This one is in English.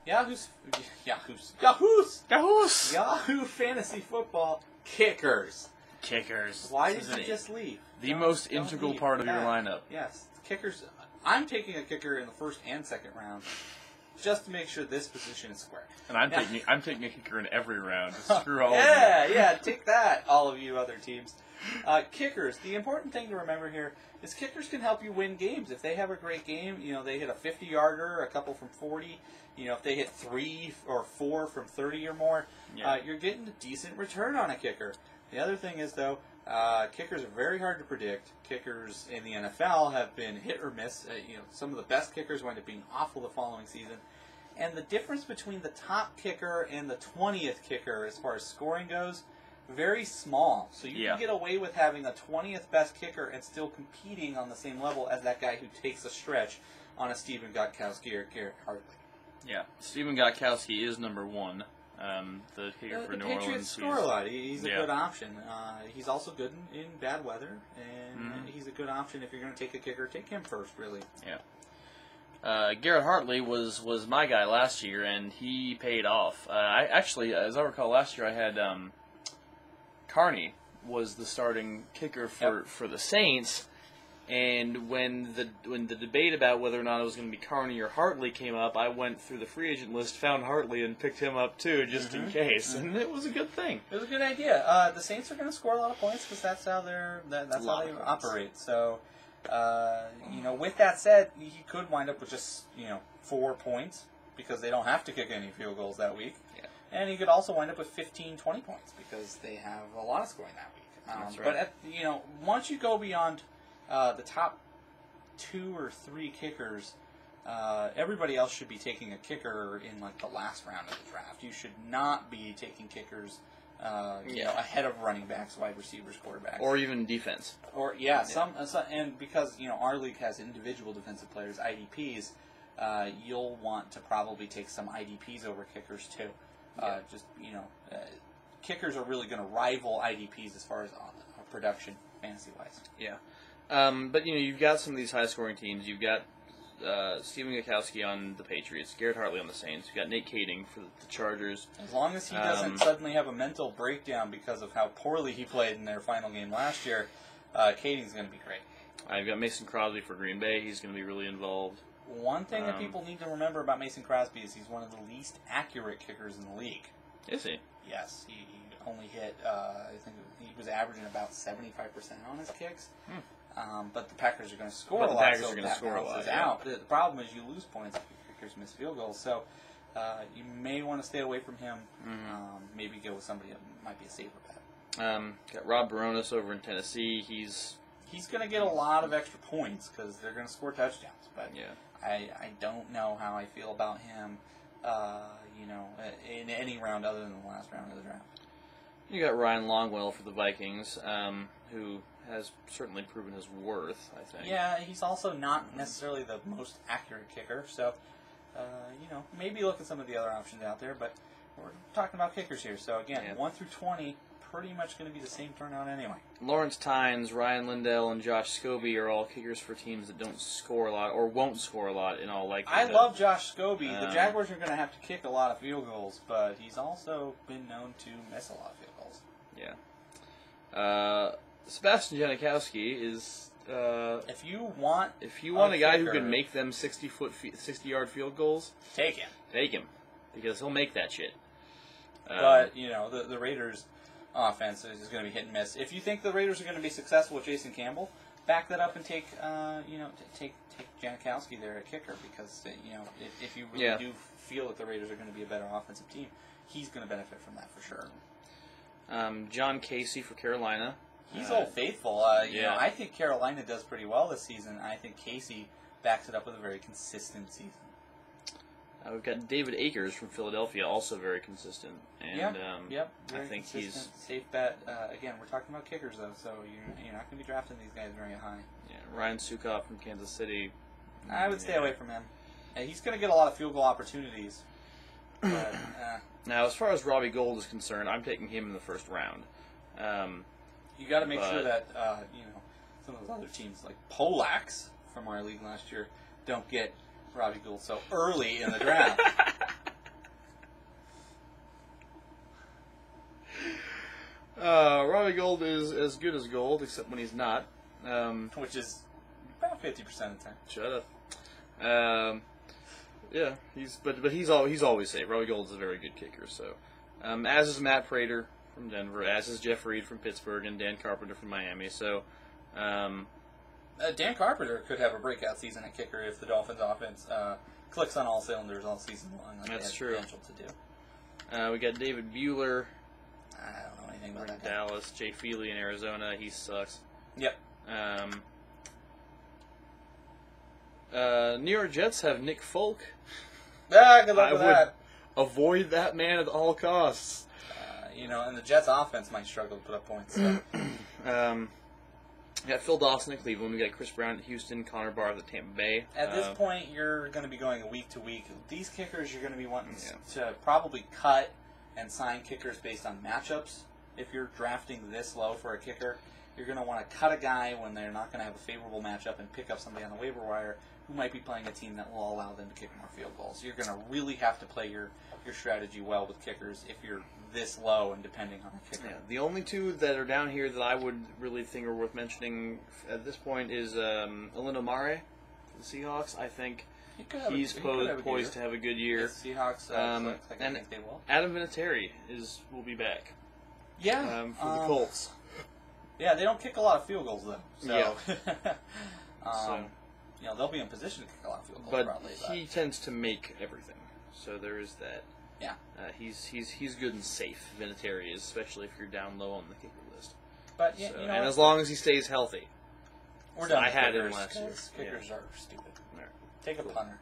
Yahoo Fantasy Football kickers. Why did you just leave? The most integral part of your lineup. Yes, kickers. I'm taking a kicker in the first and second round, just to make sure this position is square. And I'm taking a kicker in every round. Just screw all of you. Yeah, take that, all of you other teams. Kickers. The important thing to remember here is kickers can help you win games. If they have a great game, they hit a 50-yarder, a couple from 40. If they hit 3 or 4 from 30 or more, you're getting a decent return on a kicker. The other thing is, though, kickers are very hard to predict. Kickers in the NFL have been hit or miss. Some of the best kickers wind up being awful the following season. And the difference between the top kicker and the 20th kicker as far as scoring goes, very small. So you can get away with having a 20th best kicker and still competing on the same level as that guy who takes a stretch on a Stephen Gostkowski or Garrett Hartley. Yeah, Stephen Gostkowski is number 1. The kicker for New Orleans. Patriots score a lot. He's a good option. He's also good in bad weather, and he's a good option if you're going to take a kicker. Take him first, really. Yeah. Garrett Hartley was my guy last year, and he paid off. I actually, as I recall, last year I had Carney was the starting kicker for the Saints. And when the debate about whether or not it was going to be Carney or Hartley came up, I went through the free agent list, found Hartley, and picked him up too, just in case. And it was a good thing. It was a good idea. The Saints are going to score a lot of points because that's how they operate. So, with that said, he could wind up with just 4 points because they don't have to kick any field goals that week. Yeah. And he could also wind up with 15, 20 points because they have a lot of scoring that week. That's right. But once you go beyond the top 2 or 3 kickers, everybody else should be taking a kicker in the last round of the draft. You should not be taking kickers ahead of running backs, wide receivers, quarterbacks, or even defense. Or some and because our league has individual defensive players, IDPs, you'll want to probably take some IDPs over kickers too. Kickers are really going to rival IDPs as far as production fantasy wise. Yeah. But you've got some of these high-scoring teams. You've got Stephen Gostkowski on the Patriots, Garrett Hartley on the Saints. You've got Nate Kading for the Chargers. As long as he doesn't suddenly have a mental breakdown because of how poorly he played in their final game last year, Kading's going to be great. I've got Mason Crosby for Green Bay. He's going to be really involved. One thing that people need to remember about Mason Crosby is he's one of the least accurate kickers in the league. Is he? Yes. He only hit, I think he was averaging about 75% on his kicks. But the Packers are going to score a lot. The Packers are going to score a lot. Out. The problem is you lose points if your kickers miss field goals. So you may want to stay away from him. Maybe go with somebody that might be a safer bet. Got Rob Baronis over in Tennessee. He's going to get a lot of extra points because they're going to score touchdowns. But I don't know how I feel about him. In any round other than the last round of the draft. You got Ryan Longwell for the Vikings, who has certainly proven his worth, I think. Yeah, he's also not necessarily the most accurate kicker, so, maybe look at some of the other options out there, but we're talking about kickers here. So, again, 1 through 20, pretty much going to be the same turnout anyway. Lawrence Tynes, Ryan Lindell, and Josh Scobie are all kickers for teams that don't score a lot, or won't score a lot in all likelihood. I love Josh Scobie. The Jaguars are going to have to kick a lot of field goals, but he's also been known to miss a lot of field goals. Yeah. Sebastian Janikowski is. If you want a guy who can make them 60-yard field goals, take him. Take him, because he'll make that shit. But the Raiders' offense is going to be hit and miss. If you think the Raiders are going to be successful with Jason Campbell, back that up and take take Janikowski there at kicker, because if you really do feel that the Raiders are going to be a better offensive team, he's going to benefit from that for sure. John Casey for Carolina. He's Old Faithful. I think Carolina does pretty well this season. I think Casey backs it up with a very consistent season. We've got David Akers from Philadelphia, also very consistent. And I think he's safe bet. Again, we're talking about kickers though, so you're not going to be drafting these guys very high. Yeah, Ryan Sukop from Kansas City. I would stay away from him. He's going to get a lot of field goal opportunities. But, Now, as far as Robbie Gould is concerned, I'm taking him in the first round. You got to make sure that some of those other teams like Polax from our league last year don't get Robbie Gould so early in the draft. Robbie Gould is as good as gold, except when he's not. Which is about 50% of the time. Shut up. Yeah, he's always safe. Robbie Gould is a very good kicker. So, as is Matt Prater from Denver, as is Jeff Reed from Pittsburgh, and Dan Carpenter from Miami. So, Dan Carpenter could have a breakout season at kicker if the Dolphins' offense clicks on all cylinders all season long. Like That's they true. have potential to do. We got David Bueller I don't know anything about in that guy. Dallas, Jay Feely in Arizona. He sucks. Yep. New York Jets have Nick Folk. Good luck I with would that. avoid that man at all costs. And the Jets' offense might struggle to put up points. So. We got Phil Dawson at Cleveland. We got Chris Brown at Houston. Connor Barth at Tampa Bay. At this point, you're going to be going week to week. These kickers, you're going to be wanting to probably cut and sign kickers based on matchups. If you're drafting this low for a kicker, you're going to want to cut a guy when they're not going to have a favorable matchup and pick up somebody on the waiver wire who might be playing a team that will allow them to kick more field goals. You're going to really have to play your strategy well with kickers if you're this low and depending on a kicker. Yeah, the only two that are down here that I would really think are worth mentioning at this point is Elindo Mare for the Seahawks. I think he's poised to have a good year. The Seahawks, and I think they will. Adam Vinatieri will be back. Yeah, for the Colts. Yeah, they don't kick a lot of field goals though. So, yeah. they'll be in position to kick a lot of field goals. But probably, he tends to make everything. So there is that. Yeah. He's good and safe. Vinatieri is, especially if you're down low on the kicker list. But and as long as he stays healthy. We're done. I had him last year. Kickers are stupid. Right. Take a punter.